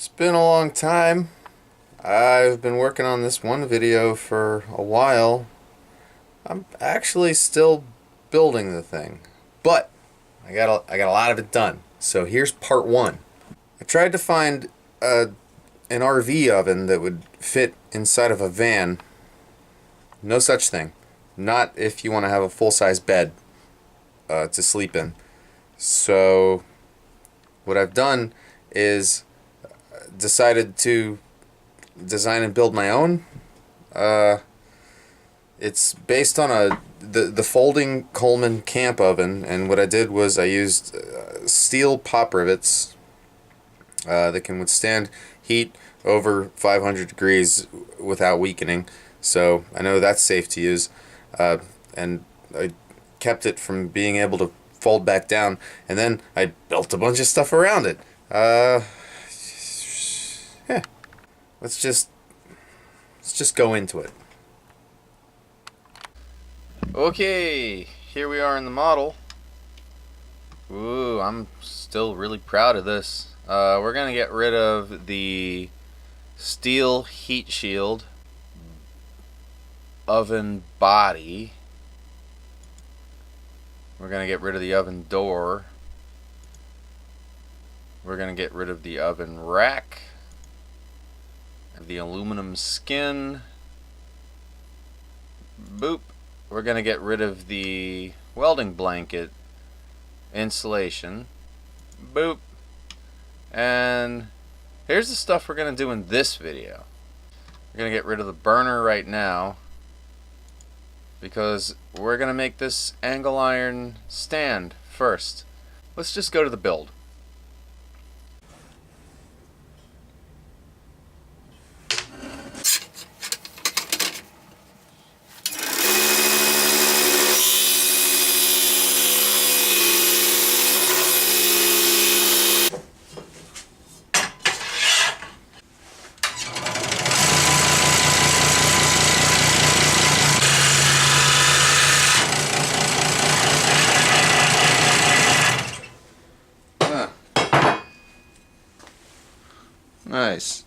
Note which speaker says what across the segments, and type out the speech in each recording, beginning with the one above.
Speaker 1: It's been a long time. I've been working on this one video for a while. I'm actually still building the thing, but I got a lot of it done. So here's part one. I tried to find an RV oven that would fit inside of a van. No such thing. Not if you want to have a full-size bed to sleep in. So what I've done is decided to design and build my own. It's based on the folding Coleman camp oven, and what I did was I used steel pop rivets that can withstand heat over 500 degrees without weakening. So I know that's safe to use, and I kept it from being able to fold back down, and then I built a bunch of stuff around it. Yeah, let's just go into it. Okay, here we are in the model. Ooh, I'm still really proud of this. We're gonna get rid of the steel heat shield oven body. We're gonna get rid of the oven door. We're gonna get rid of the oven rack, the aluminum skin. Boop. We're gonna get rid of the welding blanket insulation. Boop. And here's the stuff we're gonna do in this video. We're gonna get rid of the burner right now because we're gonna make this angle iron stand first. Let's just go to the build. Nice.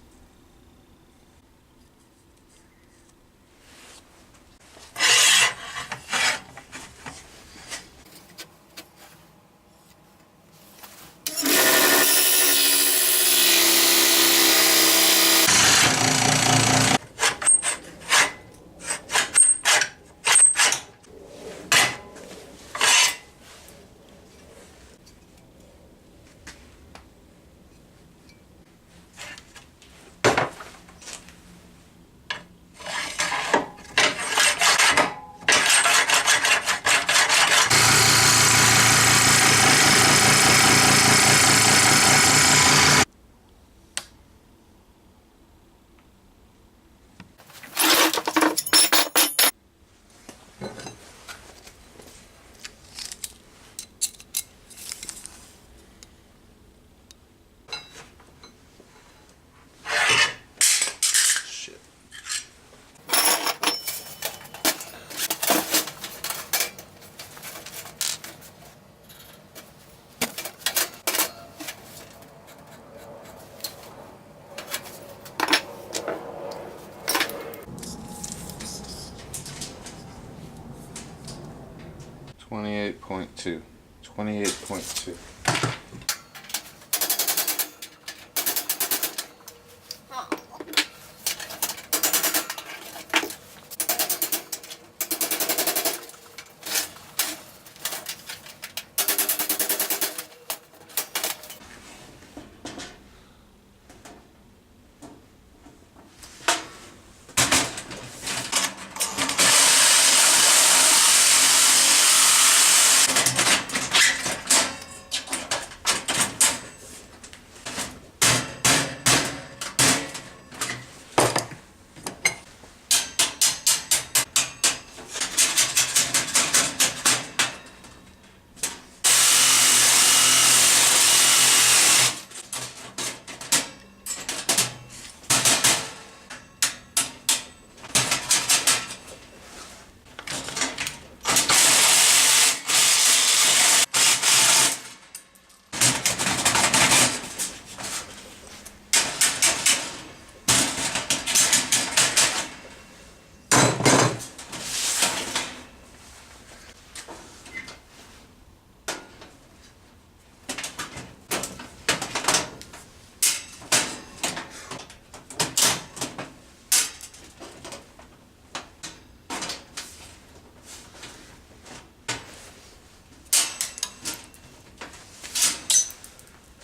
Speaker 1: $28.2. $28.2.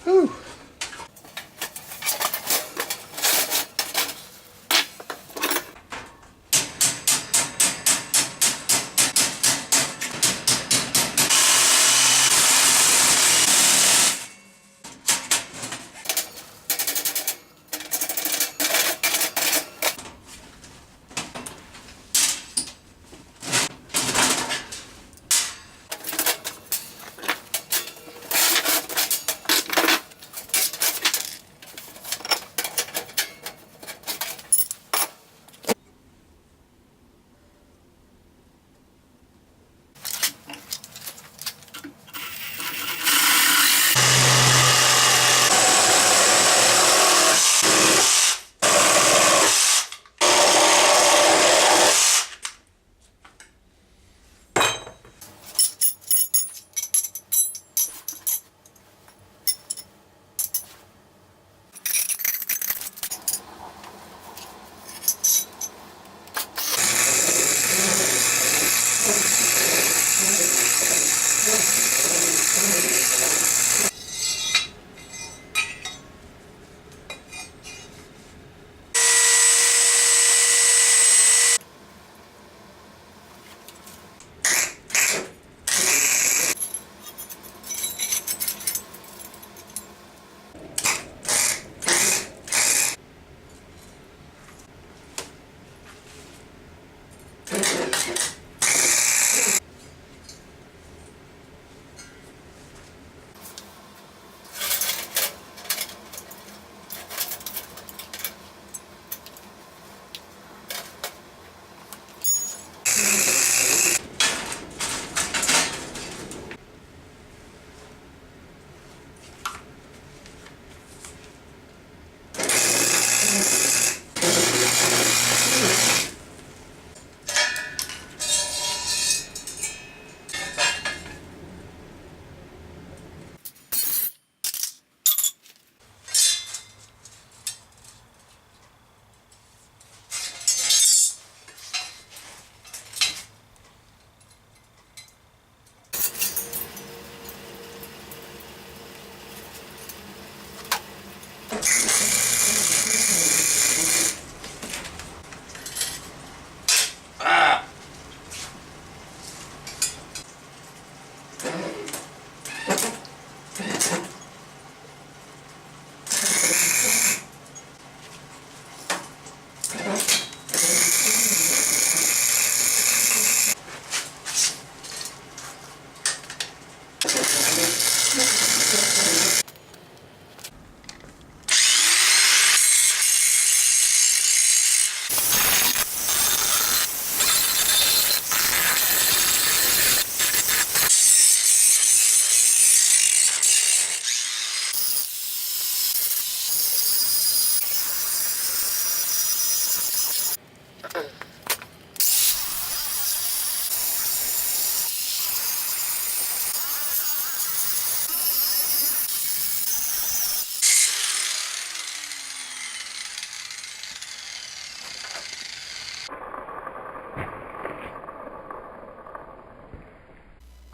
Speaker 1: Whew.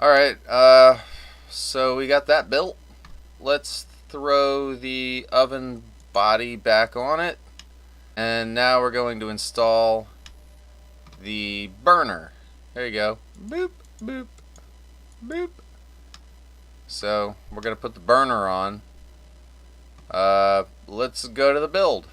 Speaker 1: Alright, so we got that built. Let's throw the oven body back on it. And now we're going to install the burner. There you go. Boop, boop, boop. So we're going to put the burner on. Let's go to the build.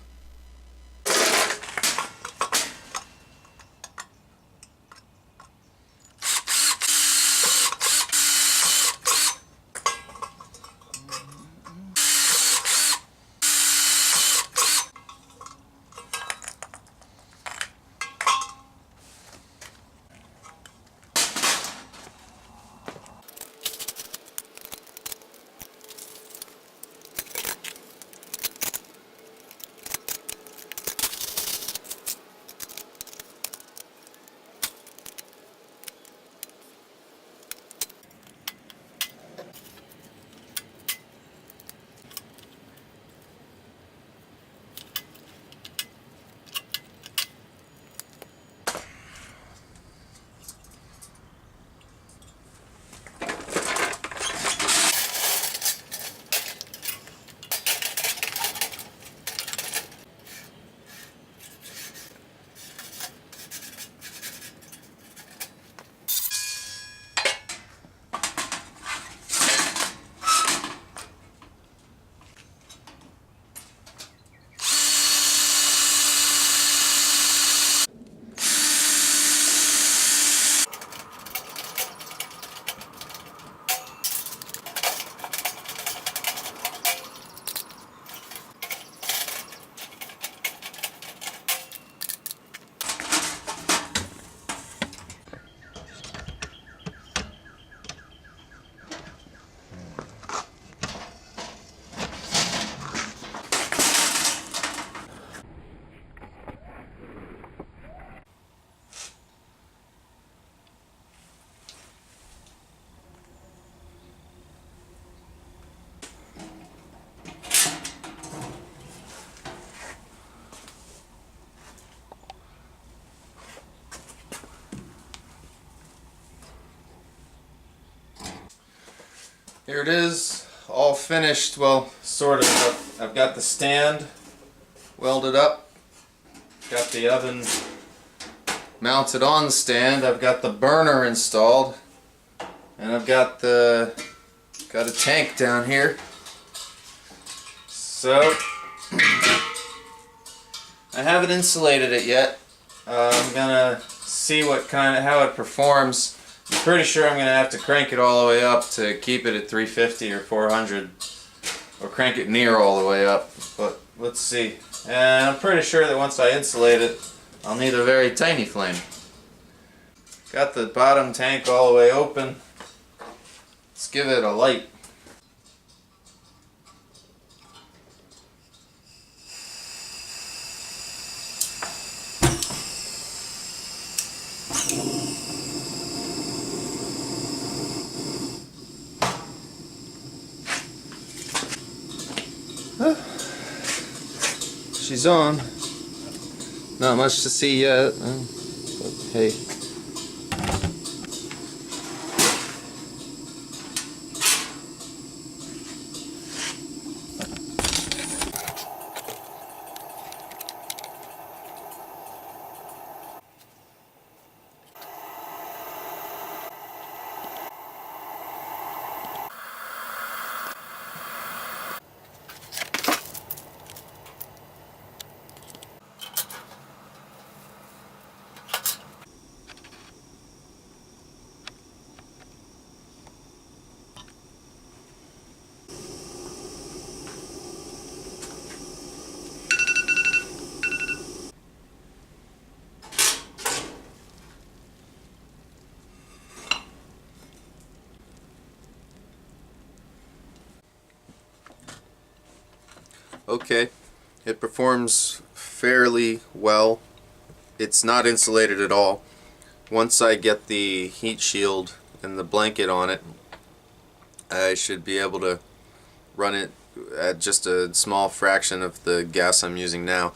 Speaker 1: Here it is, all finished, well, sort of. I've got the stand welded up, got the oven mounted on the stand, I've got the burner installed, and I've got a tank down here. So I haven't insulated it yet. I'm gonna see how it performs. I'm pretty sure I'm gonna have to crank it all the way up to keep it at 350 or 400, or crank it near all the way up. But let's see. And I'm pretty sure that once I insulate it, I'll need a very tiny flame. Got the bottom tank all the way open. Let's give it a light. She's on. Not much to see yet, but hey. Okay, it performs fairly well. It's not insulated at all. Once I get the heat shield and the blanket on it, I should be able to run it at just a small fraction of the gas I'm using now.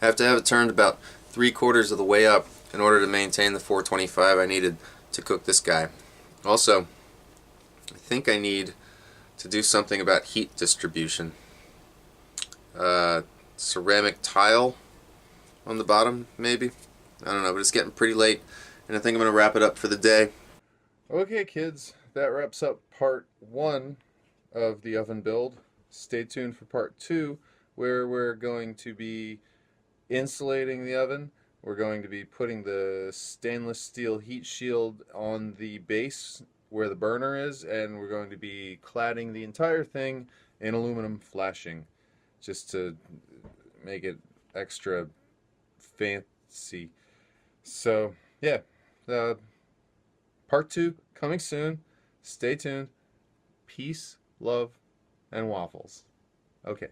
Speaker 1: I have to have it turned about 3/4 of the way up in order to maintain the 425 I needed to cook this guy. Also, I think I need to do something about heat distribution. Ceramic tile on the bottom, maybe? I don't know, but it's getting pretty late, and I think I'm going to wrap it up for the day. Okay, kids, that wraps up part 1 of the oven build. Stay tuned for part 2, where we're going to be insulating the oven. We're going to be putting the stainless steel heat shield on the base where the burner is, and we're going to be cladding the entire thing in aluminum flashing, just to make it extra fancy. So yeah, part 2 coming soon. Stay tuned. Peace, love, and waffles. Okay.